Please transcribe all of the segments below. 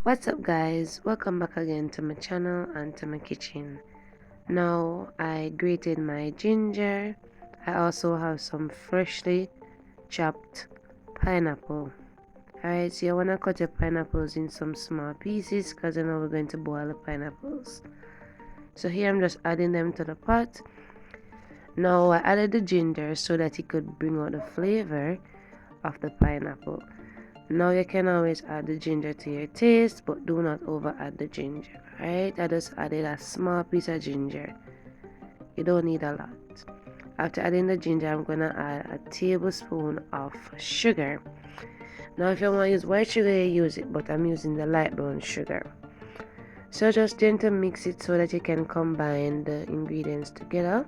What's up guys, welcome back again to my channel and to my kitchen. Now I grated my ginger. I also have some freshly chopped pineapple. Alright, so you want to cut your pineapples in some small pieces because you know we're going to boil the pineapples. So here I'm just adding them to the pot. Now I added the ginger so that it could bring out the flavor of the pineapple. Now you can always add the ginger to your taste, but do not over add the ginger. Alright, I just added a small piece of ginger. You don't need a lot. After adding the ginger, I'm gonna add a tablespoon of sugar. Now if you want to use white sugar, you use it, but I'm using the light brown sugar. So just gently mix it so that you can combine the ingredients together,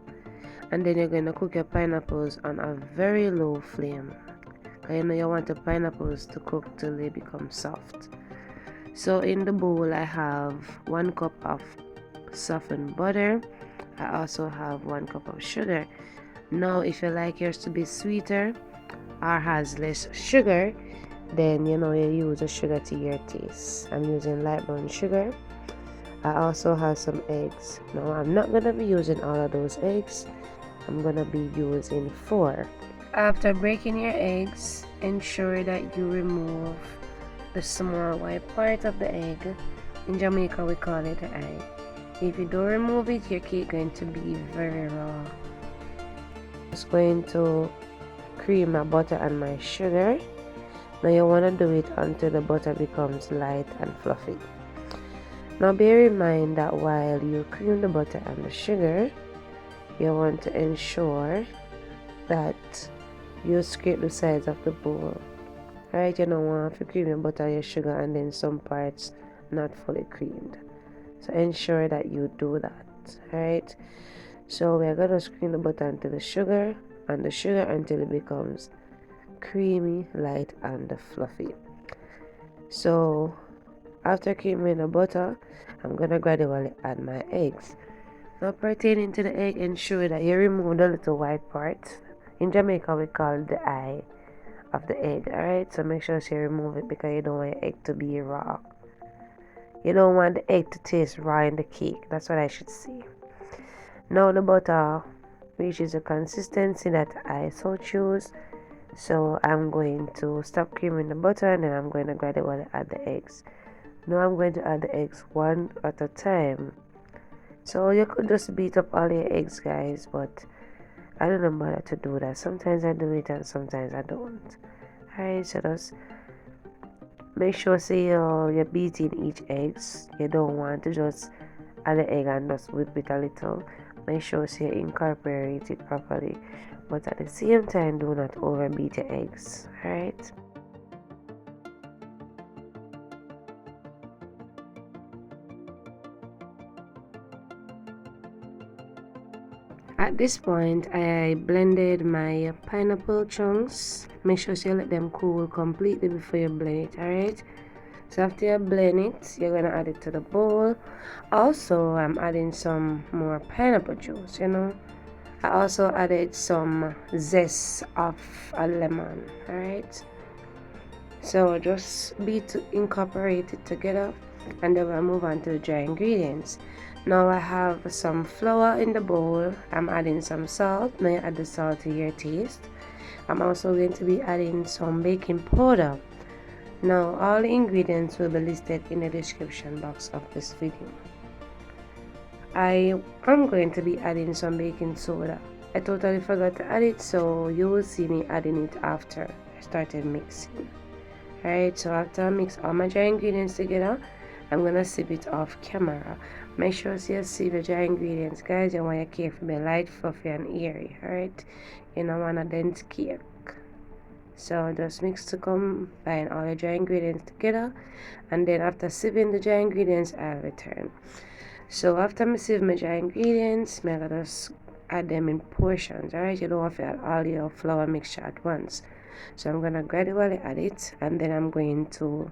and then you're going to cook your pineapples on a very low flame. You know you want the pineapples to cook till they become soft. So in the bowl I have 1 cup of softened butter. I also have 1 cup of sugar. Now if you like yours to be sweeter or has less sugar, then you know you use the sugar to your taste. I'm using light brown sugar. I also have some eggs. Now I'm not gonna be using all of those eggs. I'm gonna be using 4. After breaking your eggs, ensure that you remove the small white part of the egg. In Jamaica we call it the eye. If you don't remove it, your cake is going to be very raw. I'm just going to cream my butter and my sugar. Now you want to do it until the butter becomes light and fluffy. Now bear in mind that while you cream the butter and the sugar, you want to ensure that you scrape the sides of the bowl. Alright, you don't want to cream your butter and your sugar and then some parts not fully creamed. So ensure that you do that. Alright, so we're going to screen the butter until the sugar until it becomes creamy, light and fluffy. So after creaming the butter, I'm going to gradually add my eggs. Now pertaining to the egg, ensure that you remove the little white part. In Jamaica we call it the eye of the egg. Alright, so make sure you remove it because you don't want your egg to be raw. You don't want the egg to taste raw in the cake. That's what I should say. Now the butter reaches a consistency that I so choose. So I'm going to stop creaming the butter and then I'm going to gradually add the eggs. Now I'm going to add the eggs one at a time. So you could just beat up all your eggs, guys, but I don't bother to do that. Sometimes I do it and sometimes I don't. Alright, so just make sure you're beating each eggs. You don't want to just add the egg and just whip it a little. Make sure you incorporate it properly, but at the same time do not overbeat your eggs. Alright. At this point, I blended my pineapple chunks. Make sure you let them cool completely before you blend it, alright? So after you blend it, you're gonna add it to the bowl. Also, I'm adding some more pineapple juice, you know. I also added some zest of a lemon, alright? So just incorporate it together and then we'll move on to the dry ingredients. Now I have some flour in the bowl. I'm adding some salt. Now you add the salt to your taste. I'm also going to be adding some baking powder. Now all the ingredients will be listed in the description box of this video. I am going to be adding some baking soda. I totally forgot to add it, so you will see me adding it after I started mixing. Alright, so after I mix all my dry ingredients together, I'm gonna sieve it off camera. Make sure you sieve the dry ingredients, guys. You want your cake to be light, fluffy and airy. Alright, you don't want a dense cake. So just mix to combine all the dry ingredients together, and then after sieving the dry ingredients, I'll return. So after I sieve my dry ingredients, I'm gonna just add them in portions. Alright, you don't want to add all your flour mixture at once. So I'm gonna gradually add it, and then I'm going to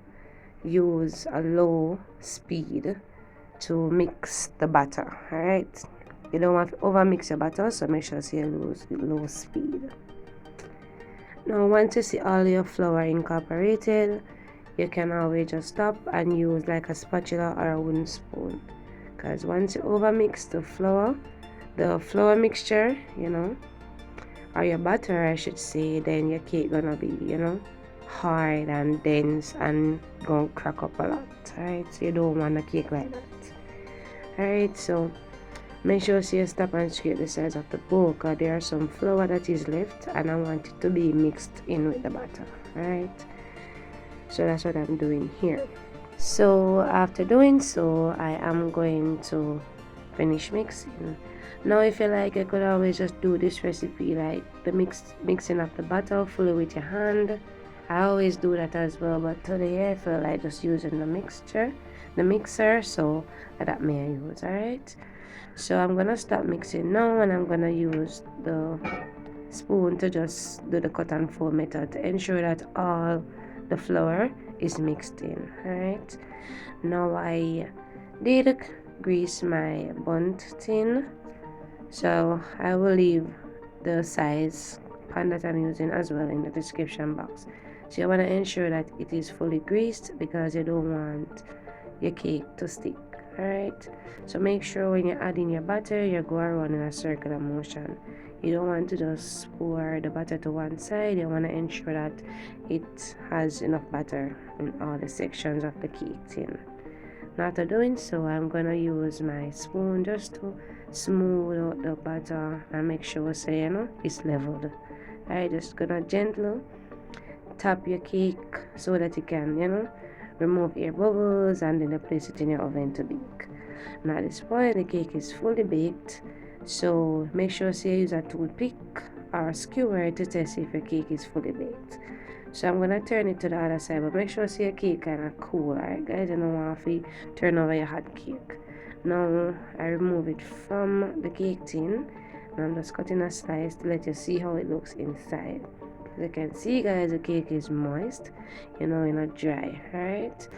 use a low speed to mix the batter. Alright, you don't want to over mix your batter, so make sure you use low speed. Now once you see all your flour incorporated, you can always just stop and use like a spatula or a wooden spoon, because once you over mix the flour mixture, you know, or your butter I should say, then your cake gonna be, you know, hard and dense and gonna crack up a lot. Alright, so you don't want a cake like that. Alright, so make sure you stop and scrape the sides of the bowl, because there are some flour that is left and I want it to be mixed in with the butter. Alright, so that's what I'm doing here. So after doing so, I am going to finish mixing. Now if you like, you could always just do this recipe like the mixing of the butter fully with your hand. I always do that as well, but today I feel like just using the mixer, so that may I use. Alright, so I'm gonna start mixing now, and I'm gonna use the spoon to just do the cut and fold method to ensure that all the flour is mixed in. Alright, now I did grease my bundt tin, so I will leave the size pan that I'm using as well in the description box. So you want to ensure that it is fully greased, because you don't want your cake to stick. Alright, so make sure when you're adding your butter, you go around in a circular motion. You don't want to just pour the butter to one side. You want to ensure that it has enough butter in all the sections of the cake tin. Now after doing so, I'm gonna use my spoon just to smooth out the butter and make sure, so you know, it's leveled. Alright, just gonna gently tap your cake so that you can, you know, remove air bubbles, and then place it in your oven to bake. Now at this point, the cake is fully baked, so make sure you use a toothpick or a skewer to test if your cake is fully baked. So I'm gonna turn it to the other side, but make sure your cake kind of cool. Alright guys, you don't want to turn over your hot cake. Now I remove it from the cake tin, and I'm just cutting a slice to let you see how it looks inside. As you can see guys, the cake is moist, you know, not dry. Alright,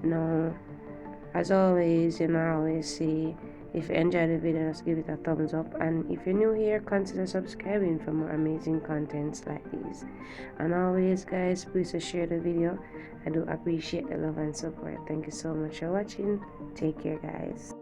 now as always, you know, I always say, if you enjoyed the video, just give it a thumbs up, and if you're new here, consider subscribing for more amazing contents like these. And always guys, please share the video. I do appreciate the love and support. Thank you so much for watching. Take care guys.